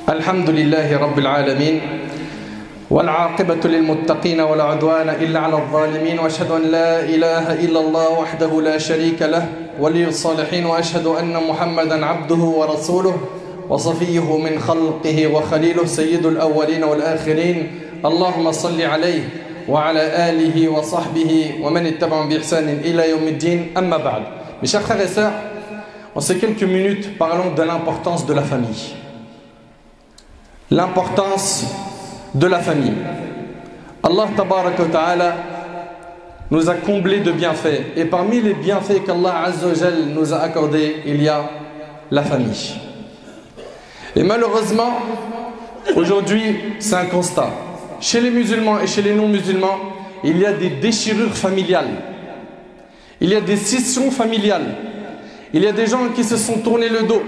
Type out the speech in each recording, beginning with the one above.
الحمد لله رب العالمين والعاقبة للمتقين ولا عدوان إلا على الظالمين وأشهد أن لا إله إلا الله وحده لا شريك له ولي الصالحين وأشهد أن محمدا عبده ورسوله وصفيه من خلقه وخليله سيد الأولين والآخرين اللهم صل عليه وعلى آله وصحبه ومن اتبعهم بإحسان إلى يوم الدين أما بعد. Mes chers frères et sœurs, en ces quelques minutes, parlons de l'importance de la famille. L'importance de la famille. Allah tabaraka wa ta'ala nous a comblés de bienfaits. Et parmi les bienfaits qu'Allah Azza wa Jal nous a accordés, il y a la famille. Et malheureusement, aujourd'hui, c'est un constat. Chez les musulmans et chez les non-musulmans, il y a des déchirures familiales. Il y a des scissions familiales. Il y a des gens qui se sont tournés le dos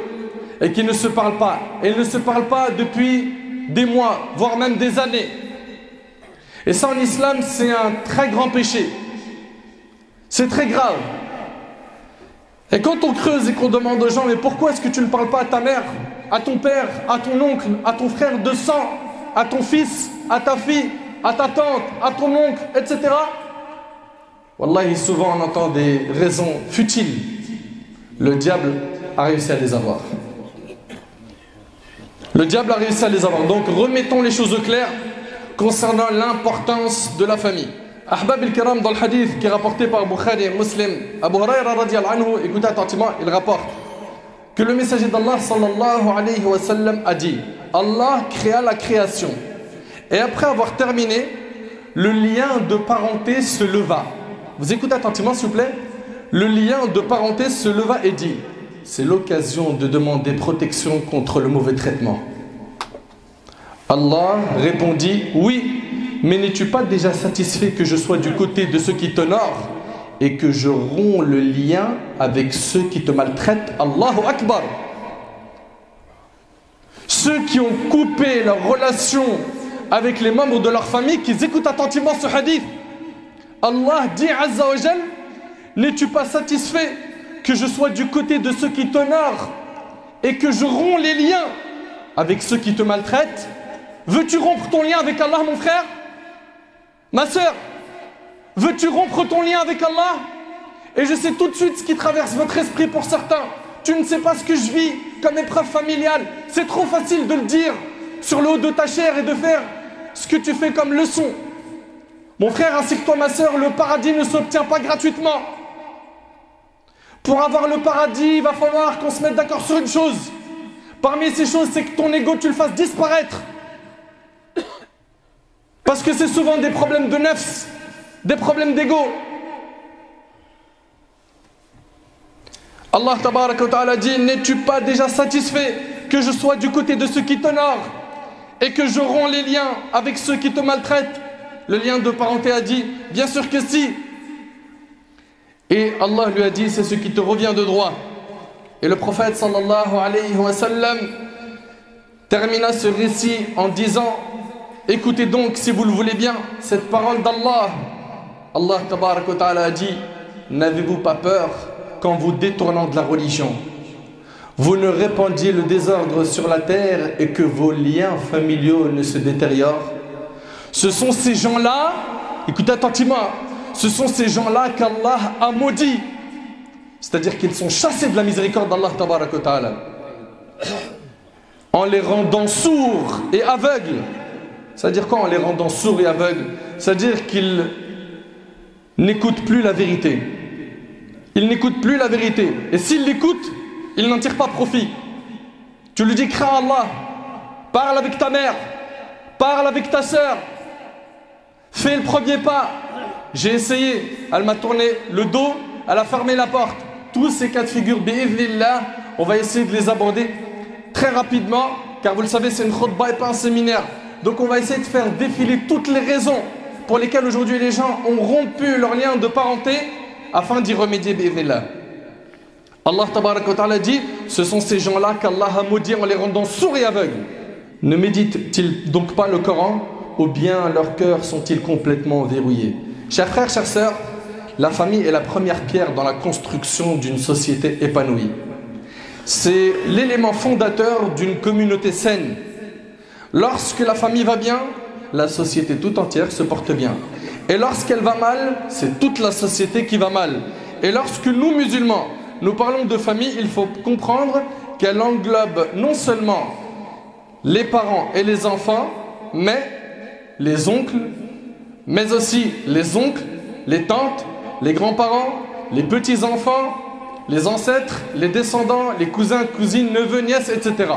et qui ne se parlent pas. Et ils ne se parlent pas depuis des mois, voire même des années. Et ça en islam, c'est un très grand péché. C'est très grave. Et quand on creuse et qu'on demande aux gens, mais pourquoi est-ce que tu ne parles pas à ta mère, à ton père, à ton oncle, à ton frère de sang, à ton fils, à ta fille, à ta tante, à ton oncle, etc. Wallahi, souvent on entend des raisons futiles. Le diable a réussi à les avoir. Le diable a réussi à les avoir. Donc remettons les choses au clair concernant l'importance de la famille. Ahbab al-Kiram, dans le hadith qui est rapporté par Bukhari et Muslim, Abu Huraira radiyallahu anhu, écoutez attentivement, il rapporte que le messager d'Allah sallallahu alayhi wa sallam a dit: Allah créa la création. Et après avoir terminé, le lien de parenté se leva. Vous écoutez attentivement s'il vous plaît. Le lien de parenté se leva et dit: c'est l'occasion de demander protection contre le mauvais traitement. Allah répondit: oui, mais n'es-tu pas déjà satisfait que je sois du côté de ceux qui t'honorent et que je romps le lien avec ceux qui te maltraitent? Allahu Akbar. Ceux qui ont coupé leur relation avec les membres de leur famille, qu'ils écoutent attentivement ce hadith. Allah dit Azza wa Jal: n'es-tu pas satisfait que je sois du côté de ceux qui t'honorent et que je romps les liens avec ceux qui te maltraitent? Veux-tu rompre ton lien avec Allah, mon frère? Ma sœur, veux-tu rompre ton lien avec Allah? Et je sais tout de suite ce qui traverse votre esprit pour certains. Tu ne sais pas ce que je vis comme épreuve familiale. C'est trop facile de le dire sur le haut de ta chair et de faire ce que tu fais comme leçon. Mon frère ainsi que toi, ma sœur, le paradis ne s'obtient pas gratuitement. Pour avoir le paradis, il va falloir qu'on se mette d'accord sur une chose. Parmi ces choses, c'est que ton ego, tu le fasses disparaître. Parce que c'est souvent des problèmes de nefs, des problèmes d'ego. Allah tabaraka wa ta'ala dit: n'es-tu pas déjà satisfait que je sois du côté de ceux qui t'honorent et que je romps les liens avec ceux qui te maltraitent? Le lien de parenté a dit: bien sûr que si. Et Allah lui a dit: c'est ce qui te revient de droit. Et le prophète sallallahu alayhi wa sallam termina ce récit en disant: écoutez donc, si vous le voulez bien, cette parole d'Allah. Allah tabaraka wa ta'ala a dit: n'avez-vous pas peur qu'en vous détournant de la religion, vous ne répandiez le désordre sur la terre et que vos liens familiaux ne se détériorent? Ce sont ces gens-là, écoutez attentivement, ce sont ces gens-là qu'Allah a maudits. C'est-à-dire qu'ils sont chassés de la miséricorde d'Allah tabaraka wa ta'ala en les rendant sourds et aveugles. C'est-à-dire quoi en les rendant sourds et aveugles? C'est-à-dire qu'ils n'écoutent plus la vérité. Ils n'écoutent plus la vérité. Et s'ils l'écoutent, ils n'en tirent pas profit. Tu lui dis: crains Allah, parle avec ta mère, parle avec ta sœur, fais le premier pas. J'ai essayé, elle m'a tourné le dos, elle a fermé la porte. Tous ces cas de figure, bi'idhnillah, on va essayer de les aborder très rapidement, car vous le savez, c'est une khutbah et pas un séminaire. Donc on va essayer de faire défiler toutes les raisons pour lesquelles aujourd'hui les gens ont rompu leur lien de parenté afin d'y remédier, bi'idhnillah. Allah tabaraka wa ta'ala dit: ce sont ces gens-là qu'Allah a maudits en les rendant sourds et aveugles. Ne méditent-ils donc pas le Coran, ou bien leurs cœurs sont-ils complètement verrouillés? Chers frères, chères sœurs, la famille est la première pierre dans la construction d'une société épanouie. C'est l'élément fondateur d'une communauté saine. Lorsque la famille va bien, la société tout entière se porte bien. Et lorsqu'elle va mal, c'est toute la société qui va mal. Et lorsque nous, musulmans, nous parlons de famille, il faut comprendre qu'elle englobe non seulement les parents et les enfants, mais les oncles, mais aussi les oncles, les tantes, les grands-parents, les petits-enfants, les ancêtres, les descendants, les cousins, cousines, neveux, nièces, etc.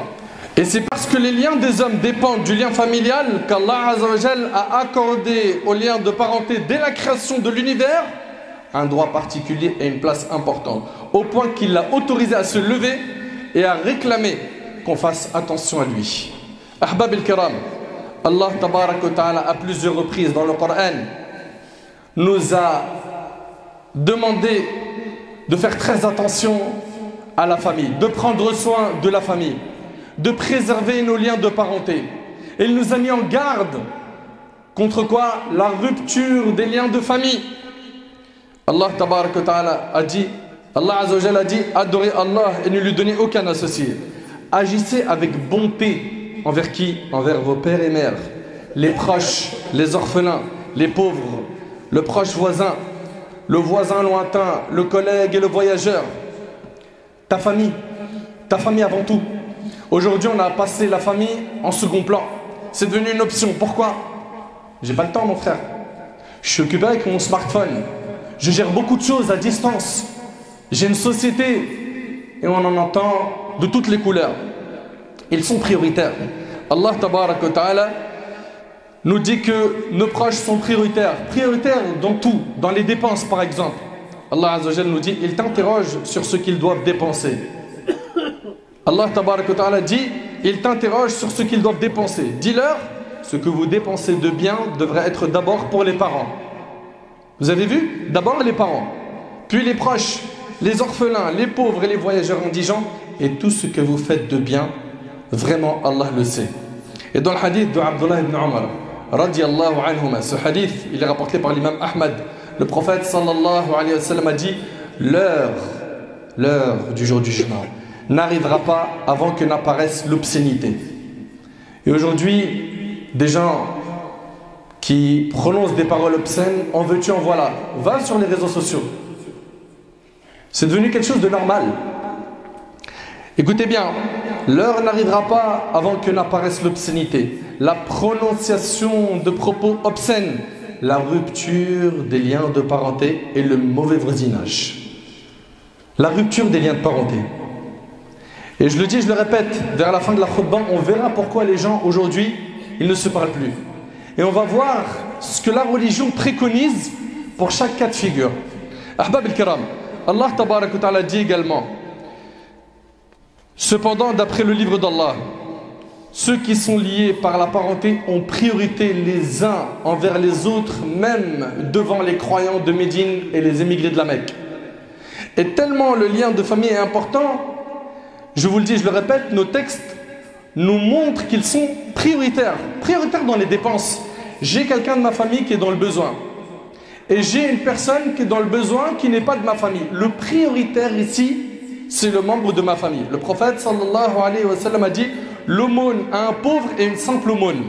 Et c'est parce que les liens des hommes dépendent du lien familial qu'Allah Azza wa Jal a accordé au lien de parenté dès la création de l'univers un droit particulier et une place importante, au point qu'il l'a autorisé à se lever et à réclamer qu'on fasse attention à lui. Ahbab al-Kiram, Allah Tabarak wa Ta'ala à plusieurs reprises dans le Coran nous a demandé de faire très attention à la famille, de prendre soin de la famille, de préserver nos liens de parenté. Et il nous a mis en garde contre quoi? La rupture des liens de famille. Allah Tabarak wa Ta'ala a dit, Allah Azza wa Jalla a dit, adorez Allah et ne lui donnez aucun associé. Agissez avec bonté envers qui? Envers vos pères et mères, les proches, les orphelins, les pauvres, le proche voisin, le voisin lointain, le collègue et le voyageur. Ta famille avant tout. Aujourd'hui, on a passé la famille en second plan. C'est devenu une option. Pourquoi? J'ai pas le temps, mon frère. Je suis occupé avec mon smartphone. Je gère beaucoup de choses à distance. J'ai une société et on en entend de toutes les couleurs. Ils sont prioritaires. Allah Tabarak wa Ta'ala nous dit que nos proches sont prioritaires. Prioritaires dans tout, dans les dépenses par exemple. Allah Azza wa Jalla nous dit, ils t'interrogent sur ce qu'ils doivent dépenser. Allah Tabarak wa Ta'ala dit, ils t'interrogent sur ce qu'ils doivent dépenser. Dis-leur, ce que vous dépensez de bien devrait être d'abord pour les parents. Vous avez vu? D'abord les parents, puis les proches, les orphelins, les pauvres et les voyageurs indigents. Et tout ce que vous faites de bien, vraiment Allah le sait. Et dans le hadith de Abdullah ibn Umar, radiyallahu anhuma, ce hadith, il est rapporté par l'imam Ahmad. Le prophète sallallahu alayhi wa sallam a dit, l'heure du jour du jugement n'arrivera pas avant que n'apparaisse l'obscénité. Et aujourd'hui, des gens qui prononcent des paroles obscènes, en veux-tu, en voilà, va sur les réseaux sociaux. C'est devenu quelque chose de normal. Écoutez bien, l'heure n'arrivera pas avant que n'apparaisse l'obscénité, la prononciation de propos obscènes, la rupture des liens de parenté et le mauvais voisinage. La rupture des liens de parenté. Et je le dis, je le répète, vers la fin de la khutbah, on verra pourquoi les gens aujourd'hui, ils ne se parlent plus. Et on va voir ce que la religion préconise pour chaque cas de figure. Ahbab al-Kiram, Allah Tabarak wa Ta'ala dit également, cependant, d'après le livre d'Allah, ceux qui sont liés par la parenté ont priorité les uns envers les autres, même devant les croyants de Médine et les émigrés de la Mecque. Et tellement le lien de famille est important, je vous le dis, je le répète, nos textes nous montrent qu'ils sont prioritaires. Prioritaires dans les dépenses. J'ai quelqu'un de ma famille qui est dans le besoin. Et j'ai une personne qui est dans le besoin qui n'est pas de ma famille. Le prioritaire ici, c'est le membre de ma famille. Le prophète sallallahu alayhi wa sallam a dit, l'aumône à un pauvre est une simple aumône.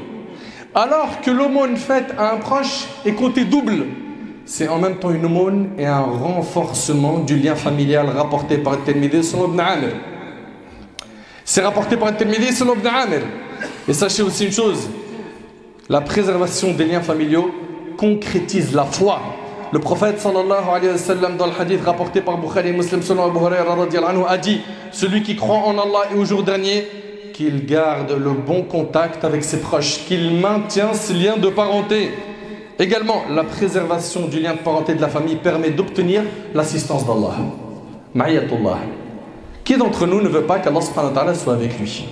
Alors que l'aumône faite à un proche est comptée double. C'est en même temps une aumône et un renforcement du lien familial rapporté par Tirmidhi selon Ibn Amir. C'est rapporté par Tirmidhi selon Ibn Amir. Et sachez aussi une chose, la préservation des liens familiaux concrétise la foi. Le prophète sallallahu alayhi wa sallam dans le hadith rapporté par Bukhari et Muslim selon Abu Huraira radiyallahu anhu a dit, celui qui croit en Allah et au jour dernier, qu'il garde le bon contact avec ses proches, qu'il maintient ses liens de parenté. Également, la préservation du lien de parenté de la famille permet d'obtenir l'assistance d'Allah. Ma'iyatullah. Qui d'entre nous ne veut pas qu'Allah subhanahu wa ta'ala soit avec lui?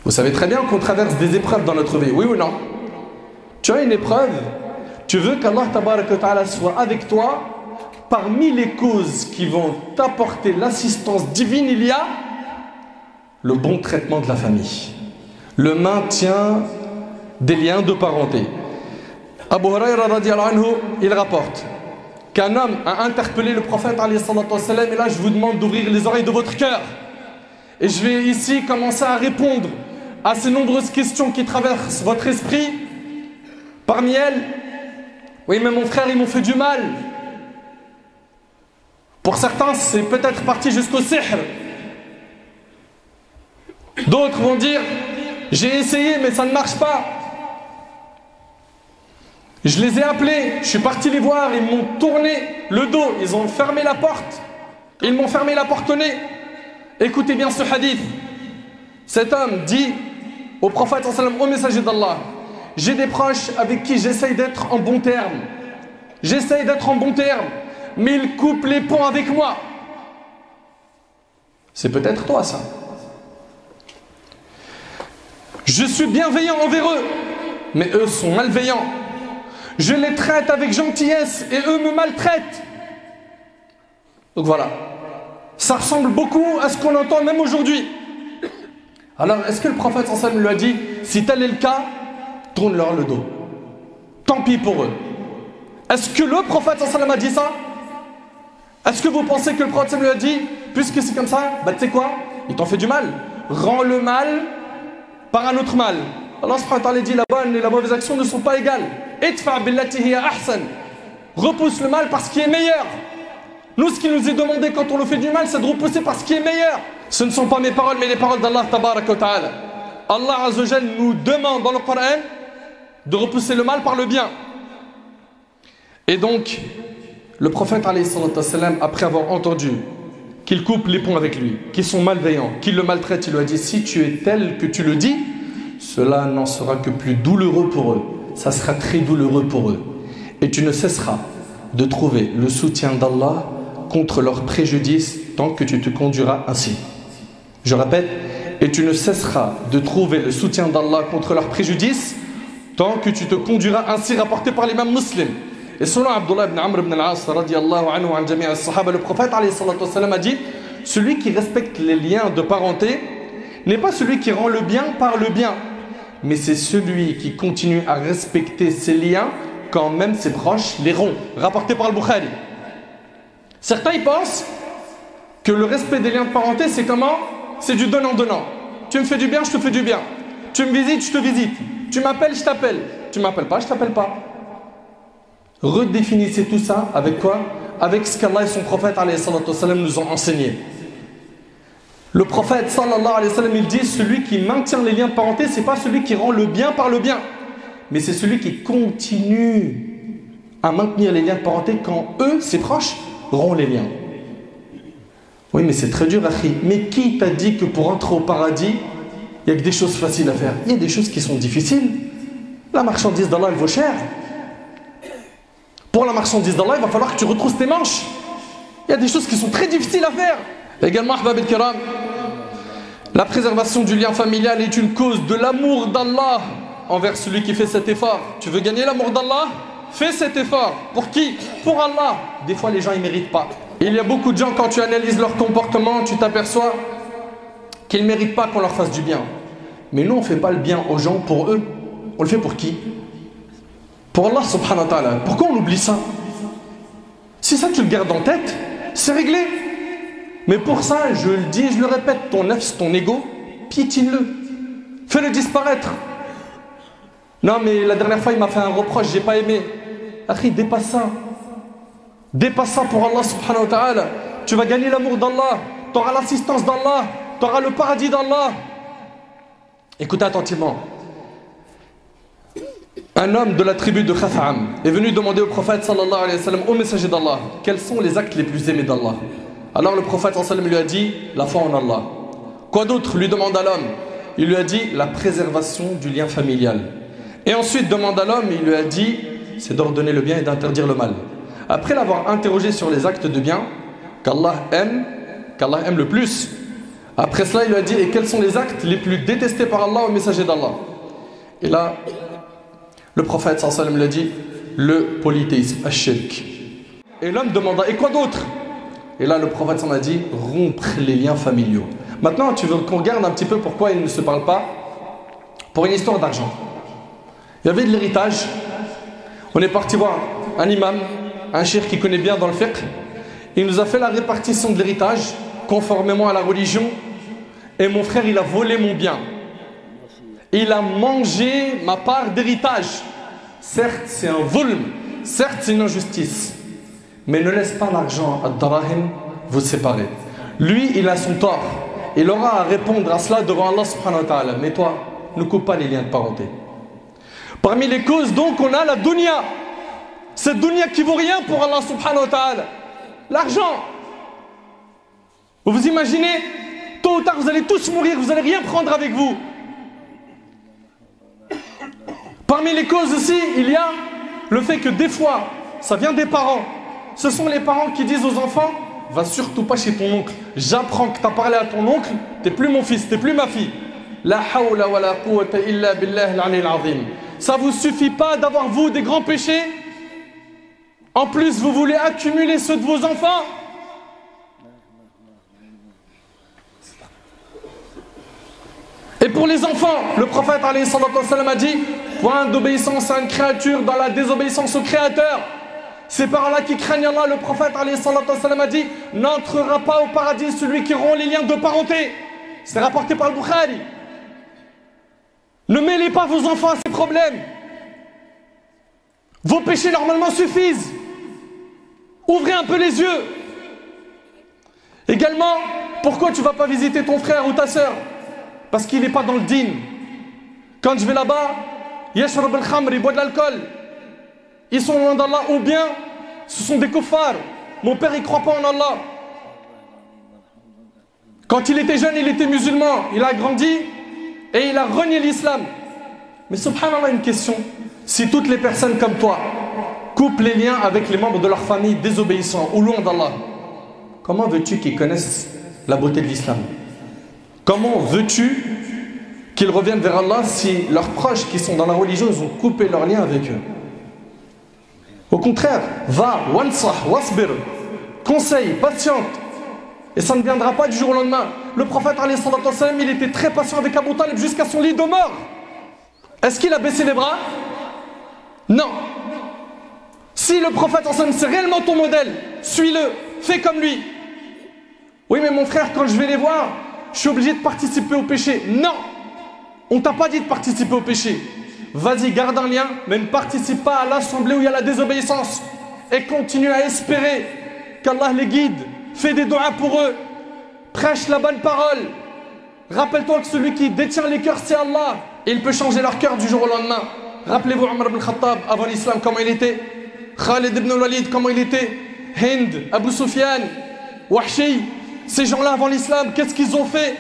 Vous savez très bien qu'on traverse des épreuves dans notre vie, oui ou non? Tu as une épreuve, tu veux qu'Allah tabarak wa ta'ala soit avec toi. Parmi les causes qui vont t'apporter l'assistance divine, il y a le bon traitement de la famille, le maintien des liens de parenté. Abu Huraira radiyallahu anhu, il rapporte qu'un homme a interpellé le prophète alayhi salatu wa salam, et là je vous demande d'ouvrir les oreilles de votre cœur. Et je vais ici commencer à répondre à ces nombreuses questions qui traversent votre esprit. Parmi elles, oui, mais mon frère, ils m'ont fait du mal. Pour certains, c'est peut-être parti jusqu'au sihr. D'autres vont dire, j'ai essayé, mais ça ne marche pas. Je les ai appelés, je suis parti les voir, ils m'ont tourné le dos, ils ont fermé la porte. Ils m'ont fermé la porte au nez. Écoutez bien ce hadith. Cet homme dit au prophète, au messager d'Allah, j'ai des proches avec qui j'essaye d'être en bon terme. J'essaye d'être en bon terme, mais ils coupent les ponts avec moi. C'est peut-être toi ça. Je suis bienveillant envers eux, mais eux sont malveillants. Je les traite avec gentillesse et eux me maltraitent. Donc voilà. Ça ressemble beaucoup à ce qu'on entend même aujourd'hui. Alors, est-ce que le prophète sallallahu lui a dit, si tel est le cas, tourne-leur le dos. Tant pis pour eux. Est-ce que le prophète sallallahu a dit ça? Est-ce que vous pensez que le prophète sallallahu lui a dit, puisque c'est comme ça, bah tu sais quoi, il t'en fait du mal. Rends le mal par un autre mal. Allah subhanahu wa ta'ala dit, la bonne et la mauvaise action ne sont pas égales. Idfa billati hiya ahsan. Repousse le mal par ce qui est meilleur. Nous, ce qui nous est demandé quand on le fait du mal, c'est de repousser par ce qui est meilleur. Ce ne sont pas mes paroles, mais les paroles d'Allah tabaraka wa ta'ala. Allah azza wa jalla nous demande dans le Coran de repousser le mal par le bien. Et donc, le prophète alayhi salatu wassalam, après avoir entendu qu'ils coupent les ponts avec lui, qu'ils sont malveillants, qu'ils le maltraitent, il lui a dit, si tu es tel que tu le dis, cela n'en sera que plus douloureux pour eux. Ça sera très douloureux pour eux. Et tu ne cesseras de trouver le soutien d'Allah contre leurs préjudices tant que tu te conduiras ainsi. Je répète, et tu ne cesseras de trouver le soutien d'Allah contre leurs préjudices tant que tu te conduiras ainsi, rapporté par l'imam muslim. Et selon Abdullah ibn Amr ibn al-As radiyallahu anhu an jami' as-sahaba, le prophète alayhi salatu wassalam a dit, celui qui respecte les liens de parenté n'est pas celui qui rend le bien par le bien, mais c'est celui qui continue à respecter ses liens quand même ses proches les rompent. Rapporté par le Bukhari. Certains y pensent que le respect des liens de parenté, c'est comment? C'est du donnant-donnant. Tu me fais du bien, je te fais du bien. Tu me visites, je te visite. Tu m'appelles, je t'appelle. Tu m'appelles pas, je t'appelle pas. Redéfinissez tout ça avec quoi? Avec ce qu'Allah et son prophète alayhi salatu wassalam nous ont enseigné. Le prophète sallallahu alayhi wa sallam, il dit, celui qui maintient les liens de parenté, c'est pas celui qui rend le bien par le bien, mais c'est celui qui continue à maintenir les liens de parenté quand eux, ses proches, rompent les liens. Oui, mais c'est très dur, Akhi. Mais qui t'a dit que pour entrer au paradis, il n'y a que des choses faciles à faire? Il y a des choses qui sont difficiles. La marchandise d'Allah, elle vaut cher. Pour la marchandise d'Allah, il va falloir que tu retrousses tes manches. Il y a des choses qui sont très difficiles à faire. Également, Ahbab al-Kiram, la préservation du lien familial est une cause de l'amour d'Allah envers celui qui fait cet effort. Tu veux gagner l'amour d'Allah? Fais cet effort. Pour qui? Pour Allah. Des fois, les gens, ils ne méritent pas. Il y a beaucoup de gens, quand tu analyses leur comportement, tu t'aperçois qu'ils ne méritent pas qu'on leur fasse du bien. Mais nous, on ne fait pas le bien aux gens pour eux. On le fait pour qui? Pour Allah subhanahu wa ta'ala. Pourquoi on oublie ça? Si ça, tu le gardes en tête, c'est réglé. Mais pour ça, je le dis, je le répète, ton nefs, ton ego, piétine-le. Fais-le disparaître. Non, mais la dernière fois, il m'a fait un reproche, j'ai pas aimé. Akhi, dépasse ça. Dépasse ça pour Allah subhanahu wa ta'ala. Tu vas gagner l'amour d'Allah. Tu auras l'assistance d'Allah. Tu auras le paradis d'Allah. Écoutez attentivement. Un homme de la tribu de Khaf'am est venu demander au prophète sallallahu alayhi wa sallam, au messager d'Allah, quels sont les actes les plus aimés d'Allah? Alors le prophète sallallahu alayhi wa sallam lui a dit, la foi en Allah. Quoi d'autre lui demande à l'homme? Il lui a dit, la préservation du lien familial. Et ensuite demande à l'homme, il lui a dit, c'est d'ordonner le bien et d'interdire le mal. Après l'avoir interrogé sur les actes de bien qu'Allah aime le plus, après cela il lui a dit, et quels sont les actes les plus détestés par Allah au messager d'Allah? Et là, le prophète sallallahu alayhi wa sallam lui a dit, le polythéisme, ash-shirk. Et l'homme demanda, et quoi d'autre? Et là le prophète sallallahu alayhi wa sallam a dit, rompre les liens familiaux. Maintenant tu veux qu'on regarde un petit peu pourquoi ils ne se parlent pas? Pour une histoire d'argent. Il y avait de l'héritage. On est parti voir un imam, un cheikh qui connaît bien dans le fiqh. Il nous a fait la répartition de l'héritage conformément à la religion. Et mon frère, il a volé mon bien. Il a mangé ma part d'héritage. Certes, c'est un volme. Certes, c'est une injustice. Mais ne laisse pas l'argent à Darahim vous séparer. Lui, il a son tort. Il aura à répondre à cela devant Allah subhanahu wa ta'ala. Mais toi, ne coupe pas les liens de parenté. Parmi les causes, donc, on a la dunya. Cette dunya qui vaut rien pour Allah subhanahu wa ta'ala. L'argent. Vous imaginez, tôt ou tard, vous allez tous mourir, vous n'allez rien prendre avec vous. Parmi les causes aussi, il y a le fait que des fois, ça vient des parents. Ce sont les parents qui disent aux enfants, va surtout pas chez ton oncle. J'apprends que tu as parlé à ton oncle, t'es plus mon fils, t'es plus ma fille. La hawla wa la quwwata illa billah al-ali al-azim. Ça vous suffit pas d'avoir vous des grands péchés? En plus, vous voulez accumuler ceux de vos enfants? Et pour les enfants, le prophète alayhi salatu wa sallam a dit, point d'obéissance à une créature dans la désobéissance au Créateur. C'est par là qui craignent Allah, le prophète alayhi salatu wa sallam a dit, n'entrera pas au paradis celui qui rompt les liens de parenté. C'est rapporté par le Bukhari. Ne mêlez pas vos enfants à ces problèmes. Vos péchés normalement suffisent. Ouvrez un peu les yeux. Également, pourquoi tu ne vas pas visiter ton frère ou ta soeur? Parce qu'il n'est pas dans le din. Quand je vais là-bas, yashrab al-khamr, il boit de l'alcool. Ils sont loin d'Allah, ou bien ce sont des kuffars. Mon père il ne croit pas en Allah. Quand il était jeune, il était musulman. Il a grandi et il a renié l'islam. Mais subhanallah, une question. Si toutes les personnes comme toi coupent les liens avec les membres de leur famille désobéissants ou loin d'Allah, comment veux-tu qu'ils connaissent la beauté de l'islam? Comment veux-tu qu'ils reviennent vers Allah si leurs proches qui sont dans la religion, ils ont coupé leurs liens avec eux? Au contraire, va, wansah, wasbir, conseille, patiente. Et ça ne viendra pas du jour au lendemain. Le prophète, alayhi salatu wa sallam, il était très patient avec Abu Talib jusqu'à son lit de mort. Est-ce qu'il a baissé les bras? Non. Si le prophète, c'est réellement ton modèle, suis-le, fais comme lui. Oui, mais mon frère, quand je vais les voir, je suis obligé de participer au péché. Non, on t'a pas dit de participer au péché. Vas-y, garde un lien, mais ne participe pas à l'assemblée où il y a la désobéissance. Et continue à espérer qu'Allah les guide. Fais des doigts pour eux. Prêche la bonne parole. Rappelle-toi que celui qui détient les cœurs, c'est Allah. Et il peut changer leur cœur du jour au lendemain. Rappelez-vous Omar ibn Khattab avant l'islam, comment il était. Khalid ibn Walid, comment il était. Hind, Abu Sufyan, Wahshi. Ces gens-là avant l'islam, qu'est-ce qu'ils ont fait?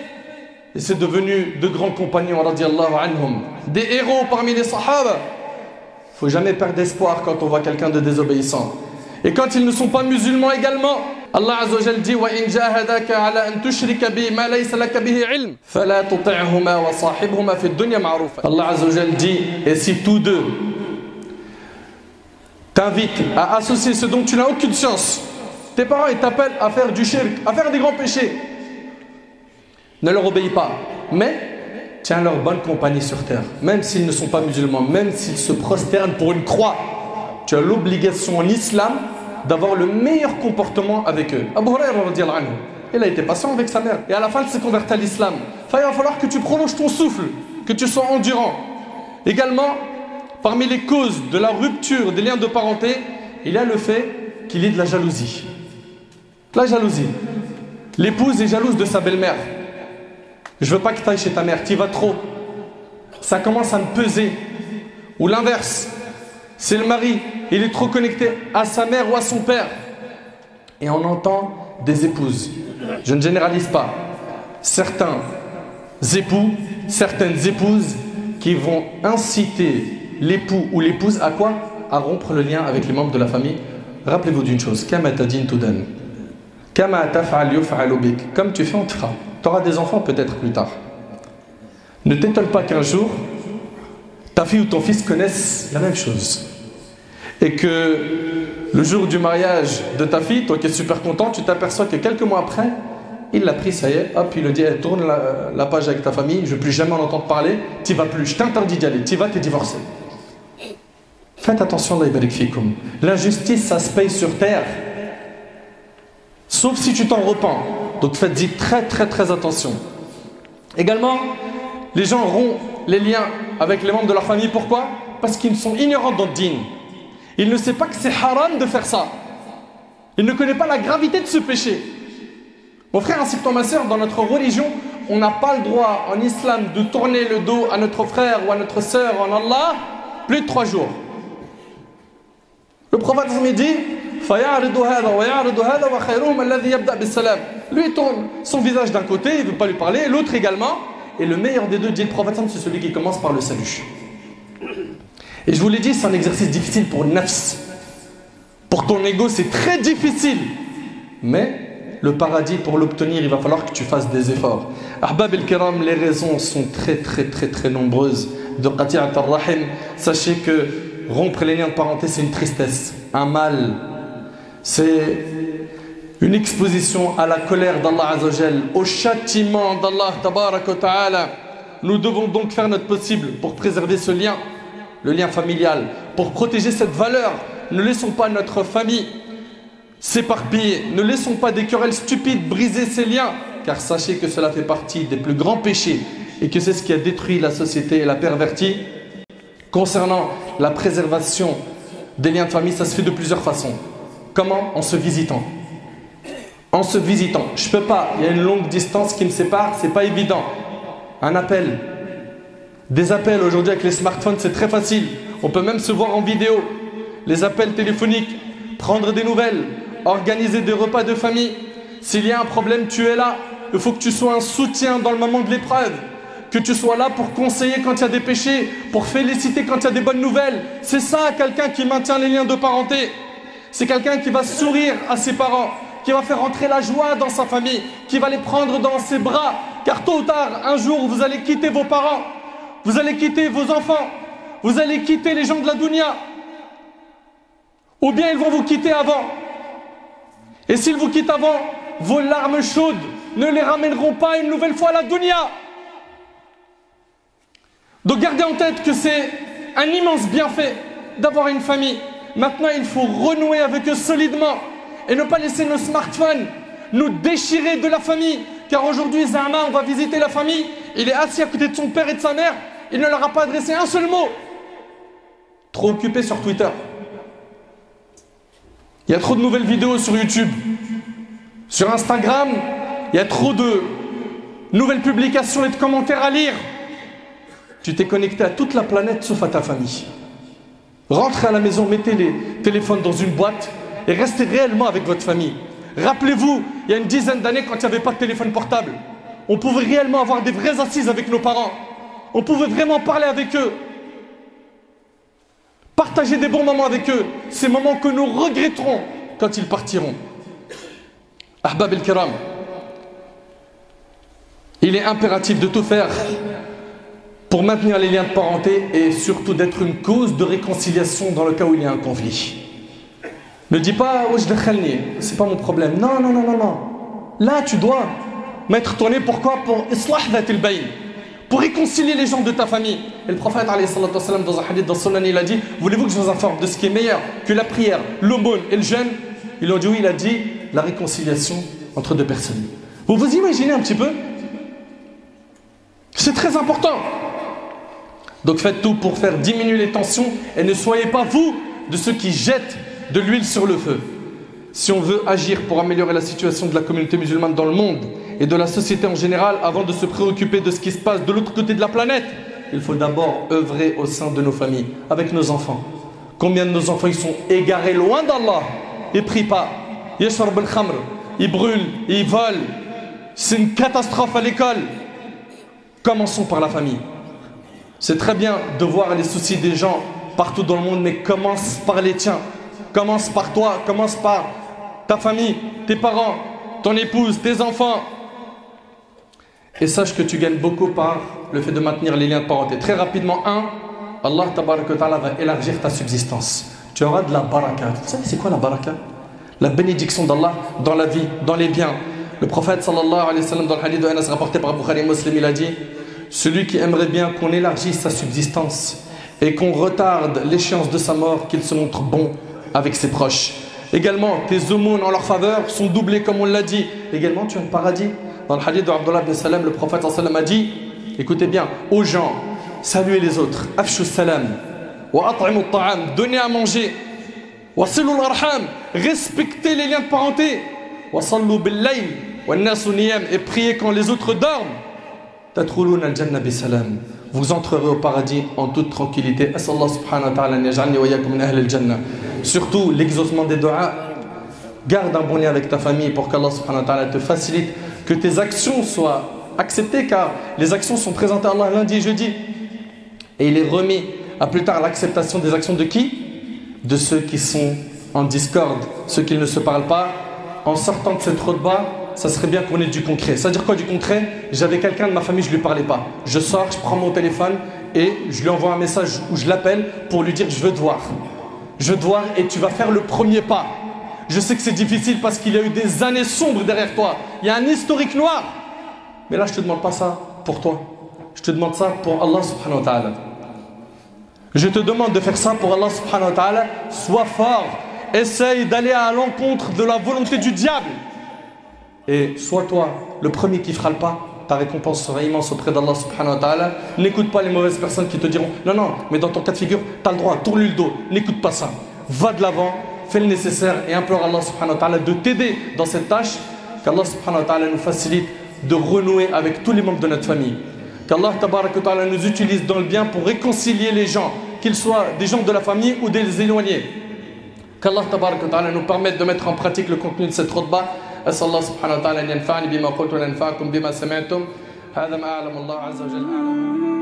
Et c'est devenu de grands compagnons, radiyallahu anhum, des héros parmi les sahaba. Il ne faut jamais perdre d'espoir quand on voit quelqu'un de désobéissant. Et quand ils ne sont pas musulmans également, Allah Azza wa Jal dit wa in jahadaka ala an tushrika bi ma laysa laka bihi ilm fala tuti'huma wa sahibhuma fi dunya ma'rufa. Allah Azza wa Jal dit, et si tous deux t'invitent à associer ce dont tu n'as aucune science, tes parents ils t'appellent à faire du shirk, à faire des grands péchés, ne leur obéis pas, mais tiens leur bonne compagnie sur terre, même s'ils ne sont pas musulmans, même s'ils se prosternent pour une croix. Tu as l'obligation en islam d'avoir le meilleur comportement avec eux. Abu Hurairah radiyallahu anhu, il a été patient avec sa mère et à la fin il s'est converti à l'islam. Il va falloir que tu prolonges ton souffle, que tu sois endurant. Également, parmi les causes de la rupture des liens de parenté, il y a le fait qu'il y ait de la jalousie. La jalousie. L'épouse est jalouse de sa belle-mère. Je veux pas que tu ailles chez ta mère, tu y vas trop. Ça commence à me peser. Ou l'inverse. C'est le mari, il est trop connecté à sa mère ou à son père. Et on entend des épouses. Je ne généralise pas. Certains époux, certaines épouses qui vont inciter l'époux ou l'épouse à quoi? À rompre le lien avec les membres de la famille. Rappelez-vous d'une chose. Kama tadin tudan. Kama taf'al yuf'alu bik. Comme tu fais, on te fera. Tu auras des enfants peut-être plus tard. Ne t'étonne pas qu'un jour, ta fille ou ton fils connaissent la même chose. Et que le jour du mariage de ta fille, toi qui es super content, tu t'aperçois que quelques mois après, il l'a pris, ça y est, hop, il lui dit, hey, tourne la page avec ta famille, je ne veux plus jamais en entendre parler, tu vas plus, je t'interdis d'y aller, tu vas, tu es divorcé. Faites attention, Allah yabarik fikum. L'injustice, ça se paye sur terre. Sauf si tu t'en repens. Donc faites-y très très très attention. Également, les gens les liens avec les membres de leur famille. Pourquoi? Parce qu'ils sont ignorants dans le dîn. Il ne sait pas que c'est haram de faire ça. Il ne connaît pas la gravité de ce péché. Mon frère ainsi que toi, ma soeur, dans notre religion, on n'a pas le droit en islam de tourner le dos à notre frère ou à notre soeur en Allah plus de 3 jours. Le prophète me dit lui il tourne son visage d'un côté, il ne veut pas lui parler, l'autre également. Et le meilleur des deux, dit le prophète, c'est celui qui commence par le salut. Et je vous l'ai dit, c'est un exercice difficile pour le nafs. Pour ton ego, c'est très difficile. Mais le paradis, pour l'obtenir, il va falloir que tu fasses des efforts. Ahbab el-Kiram, les raisons sont très nombreuses de qati'at ar-rahim. Sachez que rompre les liens de parenté, c'est une tristesse, un mal. C'est une exposition à la colère d'Allah Azza wa Jal, au châtiment d'Allah Tabaraka wa Ta'ala. Nous devons donc faire notre possible pour préserver ce lien, le lien familial, pour protéger cette valeur. Ne laissons pas notre famille s'éparpiller, ne laissons pas des querelles stupides briser ces liens, car sachez que cela fait partie des plus grands péchés et que c'est ce qui a détruit la société et la perverti. Concernant la préservation des liens de famille, ça se fait de plusieurs façons. Comment? En se visitant. En se visitant. Je peux pas, il y a une longue distance qui me sépare, c'est pas évident. Un appel. Des appels aujourd'hui avec les smartphones, c'est très facile. On peut même se voir en vidéo. Les appels téléphoniques, prendre des nouvelles, organiser des repas de famille. S'il y a un problème, tu es là. Il faut que tu sois un soutien dans le moment de l'épreuve. Que tu sois là pour conseiller quand il y a des péchés, pour féliciter quand il y a des bonnes nouvelles. C'est ça, quelqu'un qui maintient les liens de parenté. C'est quelqu'un qui va sourire à ses parents, qui va faire entrer la joie dans sa famille, qui va les prendre dans ses bras. Car tôt ou tard, un jour, vous allez quitter vos parents, vous allez quitter vos enfants, vous allez quitter les gens de la dunya. Ou bien ils vont vous quitter avant. Et s'ils vous quittent avant, vos larmes chaudes ne les ramèneront pas une nouvelle fois à la dunya. Donc gardez en tête que c'est un immense bienfait d'avoir une famille. Maintenant, il faut renouer avec eux solidement et ne pas laisser nos smartphones nous déchirer de la famille. Car aujourd'hui, Zahma, on va visiter la famille, il est assis à côté de son père et de sa mère, il ne leur a pas adressé un seul mot. Trop occupé sur Twitter. Il y a trop de nouvelles vidéos sur YouTube. Sur Instagram, il y a trop de nouvelles publications et de commentaires à lire. Tu t'es connecté à toute la planète sauf à ta famille. Rentrez à la maison, mettez les téléphones dans une boîte et restez réellement avec votre famille. Rappelez-vous, il y a une dizaine d'années, quand il n'y avait pas de téléphone portable, on pouvait réellement avoir des vraies assises avec nos parents. On pouvait vraiment parler avec eux. Partager des bons moments avec eux. Ces moments que nous regretterons quand ils partiront. Ahbab el-Kiram, il est impératif de tout faire pour maintenir les liens de parenté et surtout d'être une cause de réconciliation dans le cas où il y a un conflit. Ne dis pas « c'est pas mon problème ». Non. Là, tu dois mettre ton nez. Pourquoi? Pour islah dhat al-bayn, pour réconcilier les gens de ta famille. Et le prophète, dans un hadith dans Sunan, il a dit « Voulez-vous que je vous informe de ce qui est meilleur que la prière, l'aumône et le jeûne ?» Ils ont dit oui, il a dit la réconciliation entre deux personnes. Vous vous imaginez un petit peu? C'est très important. Donc faites tout pour faire diminuer les tensions et ne soyez pas vous de ceux qui jettent de l'huile sur le feu. Si on veut agir pour améliorer la situation de la communauté musulmane dans le monde et de la société en général, avant de se préoccuper de ce qui se passe de l'autre côté de la planète, il faut d'abord œuvrer au sein de nos familles, avec nos enfants. Combien de nos enfants ils sont égarés loin d'Allah? Ils ne prient pas, yashrab al-khamr, ils brûlent, ils volent. C'est une catastrophe à l'école. Commençons par la famille. C'est très bien de voir les soucis des gens partout dans le monde, mais commence par les tiens. Commence par toi, commence par ta famille, tes parents, ton épouse, tes enfants. Et sache que tu gagnes beaucoup par le fait de maintenir les liens de parenté. Très rapidement, Allah tabaraka wa ta'ala va élargir ta subsistance. Tu auras de la baraka. Vous savez c'est quoi la baraka? La bénédiction d'Allah dans la vie, dans les biens. Le prophète sallallahu alayhi wa sallam, dans le hadith de Anas rapporté par Bukhari et Muslim, il a dit: celui qui aimerait bien qu'on élargisse sa subsistance et qu'on retarde l'échéance de sa mort, qu'il se montre bon avec ses proches. Également, tes aumônes en leur faveur sont doublées comme on l'a dit. Également, tu as le paradis. Dans le hadith de Abdullah ibn Salam, le prophète sallallahu alayhi wa sallam a dit, écoutez bien, aux gens, saluez les autres. Afshu salam. Wa at'imu at-ta'am. Donnez à manger. Wa silu al-arham. Respectez les liens de parenté. Wa sallu bil-layl. Wa an-nasu niyam. Et priez quand les autres dorment. Tadkhuluna al-jannah bi salam. Vous entrerez au paradis en toute tranquillité. As'Allah subhanahu wa ta'ala an yaj'alni wa iyyakum min ahli al-jannah. Surtout l'exaucement des du'as. Garde un bon lien avec ta famille pour qu'Allah subhanahu wa ta'ala te facilite, que tes actions soient acceptées, car les actions sont présentées à Allah lundi et jeudi. Et il est remis à plus tard l'acceptation des actions de qui? De ceux qui sont en discorde, ceux qui ne se parlent pas. En sortant de cette khutbah, ça serait bien qu'on ait du concret. Ça veut dire quoi du concret? J'avais quelqu'un de ma famille, je ne lui parlais pas. Je sors, je prends mon téléphone et je lui envoie un message où je l'appelle pour lui dire je veux te voir. Je veux te voir et tu vas faire le premier pas. Je sais que c'est difficile parce qu'il y a eu des années sombres derrière toi. Il y a un historique noir. Mais là, je ne te demande pas ça pour toi. Je te demande ça pour Allah subhanahu wa ta'ala. Je te demande de faire ça pour Allah subhanahu wa ta'ala. Sois fort. Essaye d'aller à l'encontre de la volonté du diable. Et sois toi le premier qui fera le pas. Ta récompense sera immense auprès d'Allah subhanahu wa ta'ala. N'écoute pas les mauvaises personnes qui te diront non, non, mais dans ton cas de figure, tu as le droit, tourne-lui le dos. N'écoute pas ça. Va de l'avant. Fais le nécessaire et implore Allah subhanahu wa ta'ala de t'aider dans cette tâche, qu'Allah subhanahu wa ta'ala nous facilite de renouer avec tous les membres de notre famille, qu'Allah tabarak wa ta'ala nous utilise dans le bien pour réconcilier les gens, qu'ils soient des gens de la famille ou des éloignés, qu'Allah tabarak wa ta'ala nous permette de mettre en pratique le contenu de cette khutbah. As'Allah subhanahu wa ta'ala an yanfa'ani bima qultu wa yanfa'akum bima sami'tum. Hadha ma a'lamu Allah azza wa jalla a'lam.